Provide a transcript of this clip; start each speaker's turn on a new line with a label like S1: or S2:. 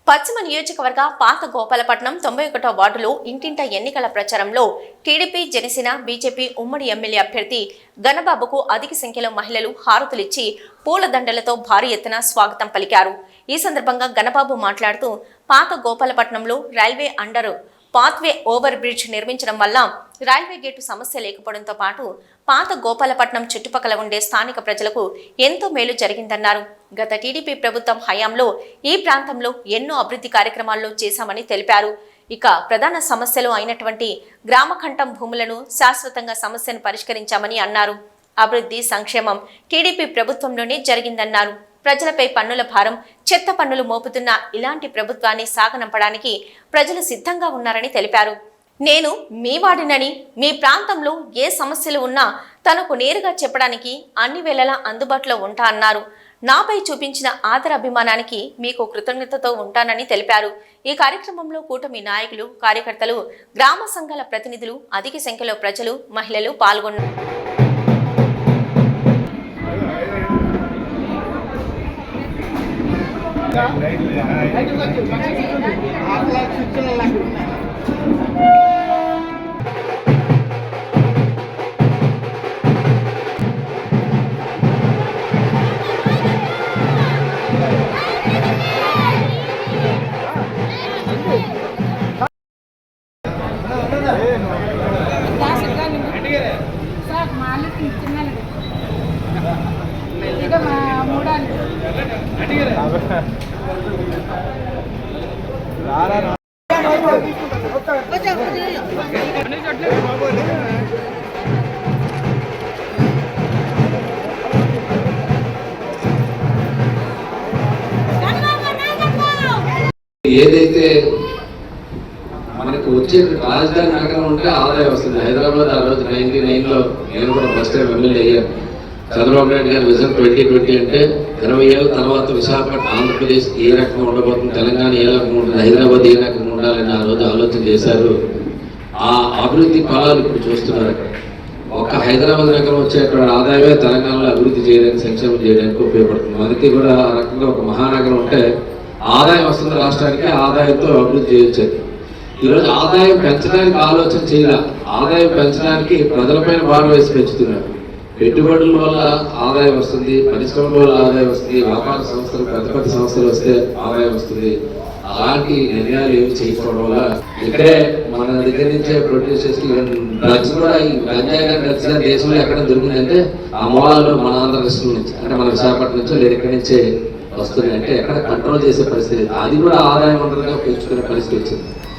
S1: పశ్చిమ నియోజకవర్గ పాత గోపాలపట్నం 91వ వార్డులో ఇంటింట ఎన్నికల ప్రచారంలో టీడీపీ జనసేన బీజేపీ ఉమ్మడి ఎమ్మెల్యే అభ్యర్థి గణబాబుకు అధిక సంఖ్యలో మహిళలు హారతులిచ్చి పూలదండలతో భారీ ఎత్తున స్వాగతం పలికారు। ఈ సందర్భంగా గణబాబు మాట్లాడుతూ పాత గోపాలపట్నంలో railway under pathway over bridge నిర్మించడం వల్ల రైల్వే గేటు సమస్య లేకపోవడంతో పాటు పాత గోపాలపట్నం చుట్టుపక్కల ఉండే స్థానిక ప్రజలకు ఎంతో మేలు జరిగిందన్నారు। గత టీడీపీ ప్రభుత్వం హయాంలో ఈ ప్రాంతంలో ఎన్నో అభివృద్ధి కార్యక్రమాల్లో చేశామని తెలిపారు। ఇక ప్రధాన సమస్యలు అయినటువంటి గ్రామకంఠం భూములను శాశ్వతంగా సమస్యను పరిష్కరించామని అన్నారు। అభివృద్ధి సంక్షేమం టీడీపీ ప్రభుత్వంలోనే జరిగిందన్నారు। ప్రజలపై పన్నుల భారం చెత్త పన్నులు మోపుతున్న ఇలాంటి ప్రభుత్వాన్ని సాగనంపడానికి ప్రజలు సిద్ధంగా ఉన్నారని తెలిపారు। నేను మీ వాడినని, మీ ప్రాంతంలో ఏ సమస్యలు ఉన్నా తనకు నేరుగా చెప్పడానికి అన్ని వేళలా అందుబాటులో ఉంటా అన్నారు। నాపై చూపించిన ఆదరాభిమానానికి మీకు కృతజ్ఞతతో ఉంటానని తెలిపారు। ఈ కార్యక్రమంలో కూటమి నాయకులు, కార్యకర్తలు, గ్రామ సంఘాల ప్రతినిధులు, అధిక సంఖ్యలో ప్రజలు, మహిళలు పాల్గొన్నారు।
S2: ఏదైతే మనకు వచ్చే రాజధాని నగరం ఉంటే ఆదాయం వస్తుంది। హైదరాబాద్ ఆ రోజు 99లో నేను కూడా ఫస్ట్ టైం ఎమ్మెల్యే అయ్యాను। చంద్రబాబు నాయుడు గారి విజన్ 2020 అంటే 20 ఏళ్ళ తర్వాత విశాఖపట్నం ఆంధ్రప్రదేశ్ ఏ రకంగా ఉండబోతుంది, తెలంగాణ ఏ రకంగా ఉంటుంది, హైదరాబాద్ ఏ రకంగా ఉండాలని ఆ రోజు ఆలోచన చేశారు। ఆ అభివృద్ధి ఫలాలు ఇప్పుడు చూస్తున్నారు। ఒక హైదరాబాద్ నగరం వచ్చేటువంటి ఆదాయమే తెలంగాణలో అభివృద్ధి చేయడానికి, సంక్షేమం చేయడానికి ఉపయోగపడుతుంది। మనకి కూడా ఆ రకంగా ఒక మహానగరం ఉంటే ఆదాయం వస్తుంది రాష్ట్రానికి, ఆదాయంతో అభివృద్ధి చేయొచ్చు। ఈరోజు ఆదాయం పెంచడానికి ఆలోచన చేయాల, ఆదాయం పెంచడానికి ప్రజలపైన భారం వేసి పెంచుతున్నారు। పెట్టుబడుల వల్ల ఆదాయం వస్తుంది, పరిశ్రమల వల్ల ఆదాయం వస్తుంది, వ్యాపార సంస్థలు పెద్ద పెద్ద సంస్థలు వస్తే ఆదాయం వస్తుంది। అలాంటి నిర్ణయాలు ఏమి చేయకపోవడం వల్ల ఇక్కడే మన దగ్గర నుంచే ప్రొడ్యూస్ చేసి డ్రగ్స్ కూడా ఈ గంజాయి డ్రగ్స్ దేశంలో ఎక్కడ దొరికిందంటే ఆ మూలాల్లో మన ఆంధ్ర రాష్ట్రం నుంచి, అంటే మన విశాఖపట్నం నుంచో లేదా ఇక్కడి నుంచే వస్తుంది। అంటే ఎక్కడ కంట్రోల్ చేసే పరిస్థితి, అది కూడా ఆదాయం వనరుగా పెంచుకునే పరిస్థితి వచ్చింది।